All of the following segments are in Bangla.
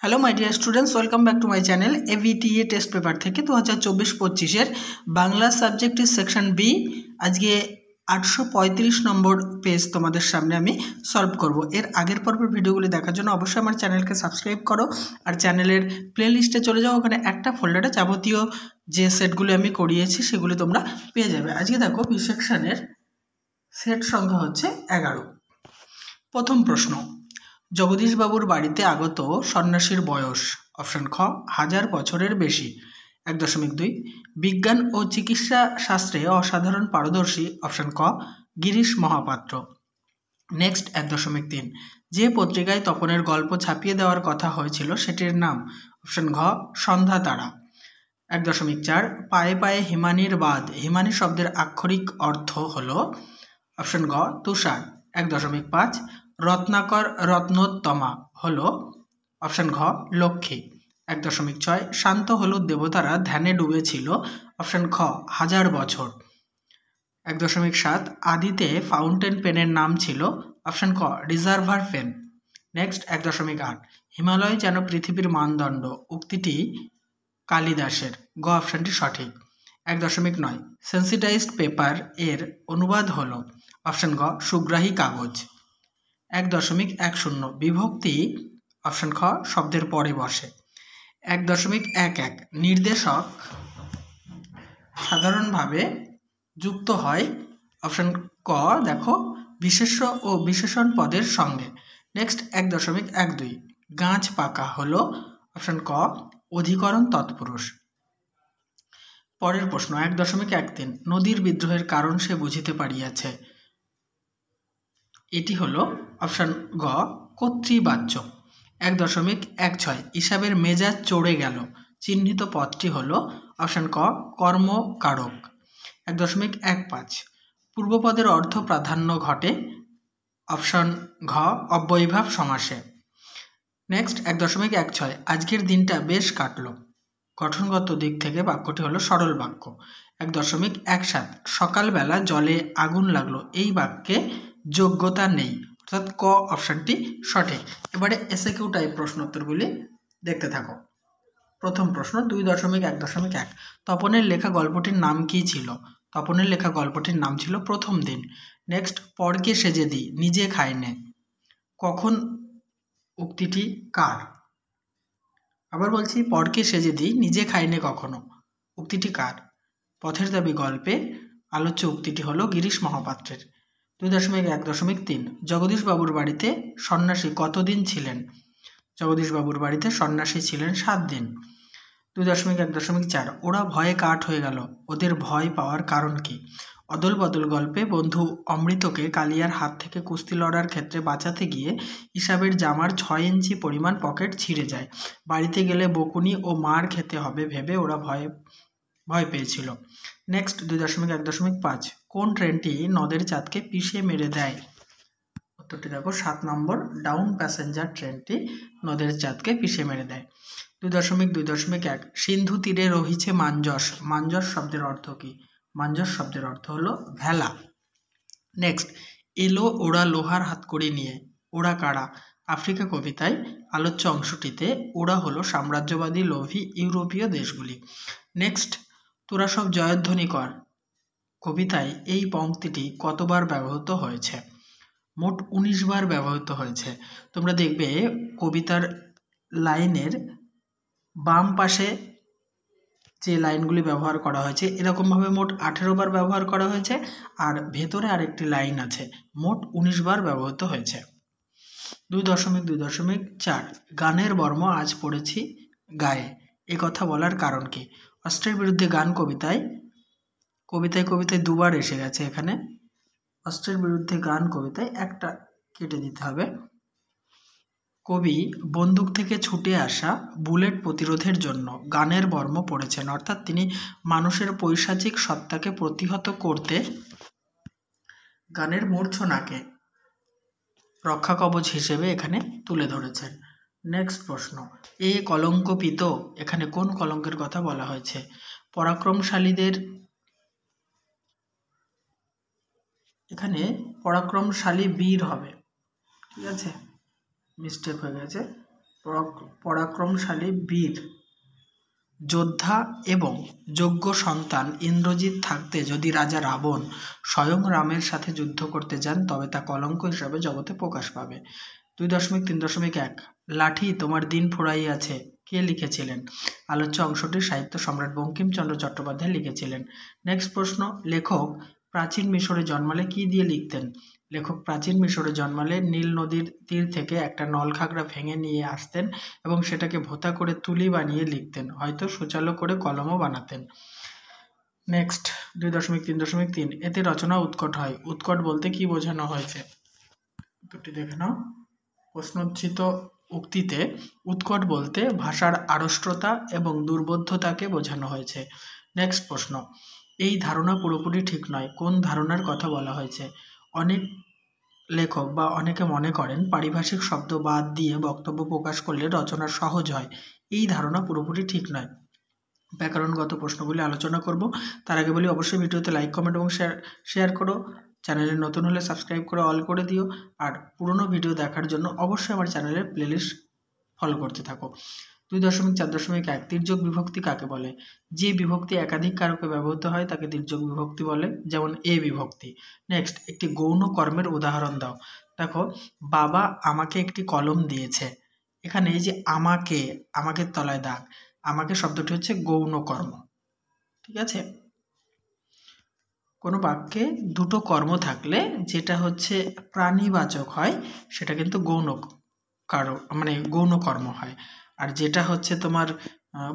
Hello my dear students, welcome back to my channel. এভিটিএ test paper থেকে 2024-25 বাংলা সাবজেক্টের সেকশন বি আজকে 835 নম্বর পেজ তোমাদের সামনে আমি সলভ করব। এর আগের পর্বের ভিডিওগুলি দেখার জন্য অবশ্যই আমার চ্যানেলকে সাবস্ক্রাইব করো আর চ্যানেলের প্লে লিস্টে চলে যাও। ওখানে একটা ফোল্ডারে যাবতীয় যে সেটগুলি আমি করিয়েছি সেগুলি তোমরা পেয়ে যাবে। আজকে দেখো বি সেকশনের সেট সংখ্যা হচ্ছে 11। প্রথম প্রশ্ন, জগদীশবাবুর বাড়িতে আগত সন্ন্যাসীর বয়স। অপশন খ 1000 বছরের বেশি। 1.2 বিজ্ঞান ও চিকিৎসা শাস্ত্রে অসাধারণ পারদর্শী। অপশন ক গিরিশ মহাপাত্র। নেক্সট 1.3 যে পত্রিকায় তপনের গল্প ছাপিয়ে দেওয়ার কথা হয়েছিল সেটির নাম। অপশন ঘ সন্ধ্যা তারা। 1.4 পায়ে পায়ে হিমানির বাদ। হিমানি শব্দের আক্ষরিক অর্থ হল। অপশন গ তুষার। 1.5 রত্নাকর রত্নোত্তমা হলো। অপশন ঘ লক্ষ্মী। 1.6 শান্ত হলুদ দেবতারা ধ্যানে ডুবেছিল। অপশন খ 1000 বছর। 1.7 আদিতে ফাউন্টেন পেনের নাম ছিল। অপশন ক রিজার্ভার পেন। নেক্সট 1.8 হিমালয় যেন পৃথিবীর মানদণ্ড। উক্তিটি কালিদাসের। গ অপশনটি সঠিক। 1.9 সেন্সিটাইজড পেপার এর অনুবাদ হলো। অপশন গ সুগ্রাহী কাগজ। 1.10 বিভক্তি। অপশন খ শব্দের পরে বসে। 1.11 নির্দেশক সাধারণভাবে যুক্ত হয়। অপশন ক দেখো বিশেষ্য ও বিশেষণ পদের সঙ্গে। নেক্সট 1.12 গাছ পাকা হলো। অপশন ক অধিকরণ তৎপুরুষ। পরের প্রশ্ন 1.13 নদীর বিদ্রোহের কারণ সে বুঝিতে পারিয়াছে। এটি হলো অপশন গ কর্তৃবাচ্য। 1.16 হিসাবের মেজাজ চড়ে গেল। চিহ্নিত পদটি হলো। অপশন ক কর্মকারক। 1.15 পূর্বপদের অর্থ প্রাধান্য ঘটে। অপশন ঘ অব্যয়ীভাব সমাসে। নেক্সট 1.16 আজকের দিনটা বেশ কাটলো। গঠনগত দিক থেকে বাক্যটি হলো সরল বাক্য। 1.17 সকালবেলা জলে আগুন লাগলো। এই বাক্যে যোগ্যতা নেই, অর্থাৎ ক অপশনটি সঠিক। এবারে এসএকিউ টাইপ প্রশ্ন উত্তরগুলি দেখতে থাকো। প্রথম প্রশ্ন 2.1.1 তপনের লেখা গল্পটির নাম কি ছিল? তপনের লেখা গল্পটির নাম ছিল প্রথম দিন। নেক্সট পরকে সেজে দিই নিজে খায় নে। কখন উক্তিটি কার? আবার বলছি পরকে সেজে দিই নিজে খাইনে কখনো। উক্তিটি কার? পথের দাবি গল্পে আলোচ্য উক্তিটি হলো গিরিশ মহাপাত্রের। 2.1.3 জগদীশবাবুর বাড়িতে সন্ন্যাসী কতদিন ছিলেন? জগদীশবাবুর বাড়িতে সন্ন্যাসী ছিলেন 7 দিন। 2.1.4 ওরা ভয়ে কাঠ হয়ে গেল। ওদের ভয় পাওয়ার কারণ কি? অদল বদল গল্পে বন্ধু অমৃতকে কালিয়ার হাত থেকে কুস্তি লড়ার ক্ষেত্রে বাঁচাতে গিয়ে হিসাবের জামার 6 ইঞ্চি পরিমাণ পকেট ছিঁড়ে যায়। বাড়িতে গেলে বকুনি ও মার খেতে হবে ভেবে ওরা ভয় পেয়েছিল। নেক্সট 2.1.5 কোন ট্রেনটি নদের চাঁদকে পিষে মেরে দেয়? উত্তরটি দেখো 7 নম্বর ডাউন প্যাসেঞ্জার ট্রেনটি নদের চাঁদকে পিষে মেরে দেয়। 2.2.1 সিন্ধু তীরে রহিছে মাঞ্জস। মাঞ্জস শব্দের অর্থ কি? মাঞ্জস শব্দের অর্থ হলো ভেলা। নেক্সট এলো ওরা লোহার হাতকড়ি নিয়ে। ওরা কারা? আফ্রিকা কবিতায় আলোচ্য অংশটিতে ওরা হলো সাম্রাজ্যবাদী লোভী ইউরোপীয় দেশগুলি। নেক্সট তোরা সব জয়ধ্বনি কর কবিতায় এই পংক্তিটি কতবার ব্যবহৃত হয়েছে? মোট 19 বার ব্যবহৃত হয়েছে। তোমরা দেখবে কবিতার লাইনের বাম পাশে যে লাইনগুলি ব্যবহার করা হয়েছে এরকমভাবে মোট 18 বার ব্যবহার করা হয়েছে, আর ভেতরে আরেকটি লাইন আছে, মোট 19 বার ব্যবহৃত হয়েছে। 2.2.4 গানের বর্ম আজ পড়েছি গায়ে। এ কথা বলার কারণ কি? অস্ত্রের বিরুদ্ধে গান কবিতায় দুবার এসে গেছে। এখানে অস্ত্রের বিরুদ্ধে গান কবিতায় একটা কেটে দিতে হবে। কবি বন্দুক থেকে ছুটে আসা বুলেট প্রতিরোধের জন্য গানের বর্ম পড়েছেন, অর্থাৎ তিনি মানুষের পৈশাচিক সত্তাকে প্রতিহত করতে গানের মূর্ছনাকে রক্ষা কবচ হিসেবে এখানে তুলে ধরেছেন। নেক্সট প্রশ্ন এ কলঙ্কপিত এখানে কোন কলঙ্কের কথা বলা হয়েছে? পরাক্রমশালীদের, এখানে পরাক্রমশালী বীর হবে, ঠিক আছে, মিস্টেক হয়ে গেছে। পরাক্রমশালী বীর যোদ্ধা এবং যোগ্য সন্তান ইন্দ্রজিৎ থাকতে যদি রাজা রাবণ স্বয়ং রামের সাথে যুদ্ধ করতে যান তবে তা কলঙ্ক হিসাবে জগতে প্রকাশ পাবে। 2.3.1 লাঠি তোমার দিন ফুরাইয়াছে কে লিখেছিলেন? আলোচ্য অংশটি সাহিত্য সম্রাট বঙ্কিমচন্দ্র চট্টোপাধ্যায় লিখেছিলেন। নেক্সট প্রশ্ন, লেখক প্রাচীন মিশরে জন্মালে কি দিয়ে লিখতেন? লেখক প্রাচীন মিশরে জন্মালে নীল নদীর তীর থেকে একটা নলখাগড়া ভেঙে নিয়ে আসতেন এবং সেটাকে ভোঁতা করে তুলি বানিয়ে লিখতেন, হয়তো সুচালো করে কলমও বানাতেন। নেক্সট 2.3.3 এতে রচনা উৎকট হয়। উৎকট বলতে কি বোঝানো হয়েছে? দুটি দেখে নাও। প্রশ্নোচ্চিত উক্তিতে উৎকট বলতে ভাষার আড়ষ্টতা এবং দুর্বোধ্যতাকে বোঝানো হয়েছে। নেক্সট প্রশ্ন, এই ধারণা পুরোপুরি ঠিক নয়, কোন ধারণার কথা বলা হয়েছে? অনেক লেখক বা অনেকে মনে করেন পারিভাষিক শব্দ বাদ দিয়ে বক্তব্য প্রকাশ করলে রচনা সহজ হয়। এই ধারণা পুরোপুরি ঠিক নয়। ব্যাকরণগত প্রশ্নগুলি আলোচনা করব। তার আগে বলি অবশ্যই ভিডিওতে লাইক, কমেন্ট এবং শেয়ার করো। চ্যানেলে নতুন হলে সাবস্ক্রাইব করে অল করে দিও। আর পুরনো ভিডিও দেখার জন্য অবশ্যই আমার চ্যানেলের প্লেলিস্ট ফলো করতে থাকো। 2.4.1 তির্যক বিভক্তি কাকে বলে? যে বিভক্তি একাধিক কারকে ব্যবহৃত হয় তাকে তির্যক বিভক্তি বলে, যেমন এ বিভক্তি। নেক্সট, একটি গৌণ কর্মের উদাহরণ দাও। দেখো, বাবা আমাকে একটি কলম দিয়েছে। এখানে এই যে আমাকে তলায় দাগ, আমাকে শব্দটি হচ্ছে গৌণ কর্ম। ঠিক আছে, কোনো বাক্যে দুটো কর্ম থাকলে যেটা হচ্ছে প্রাণীবাচক হয় সেটা কিন্তু গৌণ কর্ম হয়, আর যেটা হচ্ছে তোমার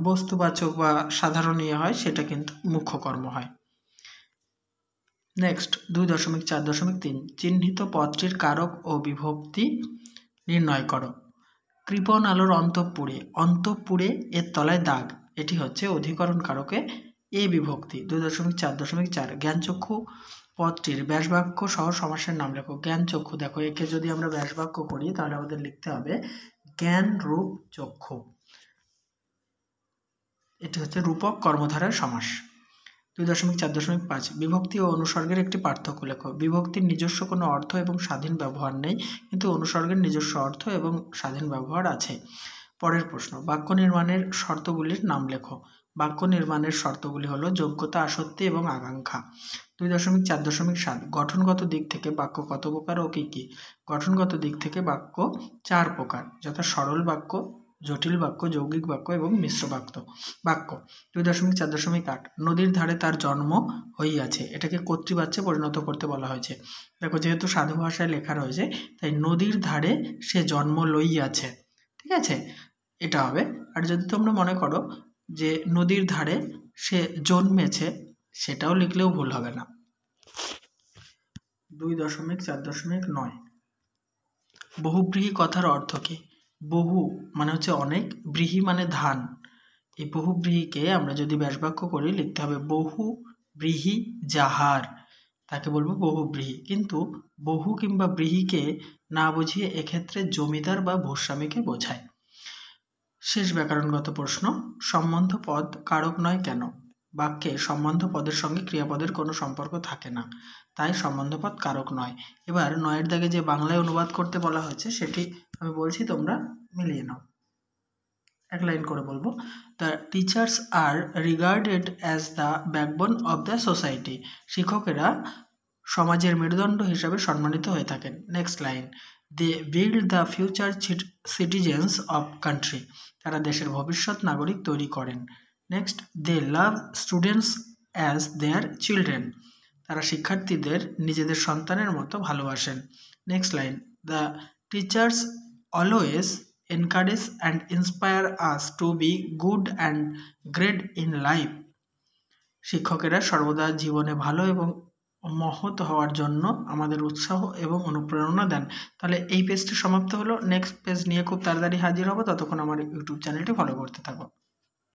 বস্তুবাচক বা সাধারণ হয় সেটা কিন্তু মুখ্য কর্ম হয়। নেক্সট 2.4.3 চিহ্নিত পদটির কারক ও বিভক্তি নির্ণয় করো। কৃপণ আলোর অন্তঃপুরে এর তলায় দাগ, এটি হচ্ছে অধিকরণ কারকে এ বিভক্তি। 2.4.4 জ্ঞানচক্ষু পদটির ব্যাসবাক্য সহ সমাসের নাম লেখো। জ্ঞানচক্ষু, দেখো একে যদি আমরা ব্যাসবাক্য করি তাহলে আমাদের লিখতে হবে জ্ঞান রূপ চক্ষু, এটি হচ্ছে রূপক কর্মধারার সমাস। 2.4.5 বিভক্তি ও অনুসর্গের একটি পার্থক্য লেখো। বিভক্তির নিজস্ব কোনো অর্থ এবং স্বাধীন ব্যবহার নেই, কিন্তু অনুসর্গের নিজস্ব অর্থ এবং স্বাধীন ব্যবহার আছে। পরের প্রশ্ন, বাক্য নির্মাণের শর্তগুলির নাম লেখো। বাক্য নির্মাণের শর্তগুলি হলো যোগ্যতা, আসক্তি এবং আকাঙ্ক্ষা। 2.4.7 গঠনগত দিক থেকে বাক্য কত প্রকার ও কি কি? গঠনগত দিক থেকে বাক্য 4 প্রকার, যথা সরল বাক্য, জটিল বাক্য, যৌগিক বাক্য এবং মিশ্র বাক্য। 2.4.8 নদীর ধারে তার জন্ম হইয়াছে, এটাকে কর্তৃবাচ্যে পরিণত করতে বলা হয়েছে। দেখো, যেহেতু সাধু ভাষায় লেখা রয়েছে তাই নদীর ধারে সে জন্ম লইয়াছে, ঠিক আছে, এটা হবে। আর যদি তোমরা মনে করো যে নদীর ধারে সে জন্মেছে, সেটাও লিখলেও ভুল হবে না। 2.4.9 বহুব্রীহি কথার অর্থ কি? বহু মানে হচ্ছে অনেক, ব্রীহি মানে ধান। এই বহুব্রীহিকে আমরা যদি ব্যাসবাক্য করি লিখতে হবে বহু ব্রীহি যাহার, তাকে বলবো বহুব্রীহি। কিন্তু বহু কিংবা ব্রীহিকে না বুঝিয়ে এক্ষেত্রে জমিদার বা ভূস্বামীকে বোঝায়। শেষ ব্যাকরণগত প্রশ্ন, সম্বন্ধ পদ কারক নয় কেন? বাক্যে সম্বন্ধ পদের সঙ্গে ক্রিয়াপদের কোনো সম্পর্ক থাকে না, তাই সম্বন্ধ পদ কারক নয়। এবার 9 দাগে যে বাংলায় অনুবাদ করতে বলা হয়েছে সেটি আমি বলছি, তোমরা মিলিয়ে নাও। এক লাইন করে বলবো। The teachers are regarded as the backbone of the society, শিক্ষকেরা সমাজের মেরুদণ্ড হিসাবে সম্মানিত হয়ে থাকেন। Next line, they build the future citizens of country, তারা দেশের ভবিষ্যৎ নাগরিক তৈরি করেন। Next, they love students as their children, তারা শিক্ষার্থীদের নিজেদের সন্তানের মতো ভালোবাসেন। Next line, the teachers always encourage and inspire us to be good and great in life, শিক্ষকেরা সর্বদা জীবনে ভালো এবং মহৎ হওয়ার জন্য আমাদের উৎসাহ এবং অনুপ্রেরণা দেন। তাহলে এই পেজটি সমাপ্ত হলো। নেক্সট পেজ নিয়ে খুব তাড়াতাড়ি হাজির হবো, ততক্ষণ আমার ইউটিউব চ্যানেলটি ফলো করতে থাকো।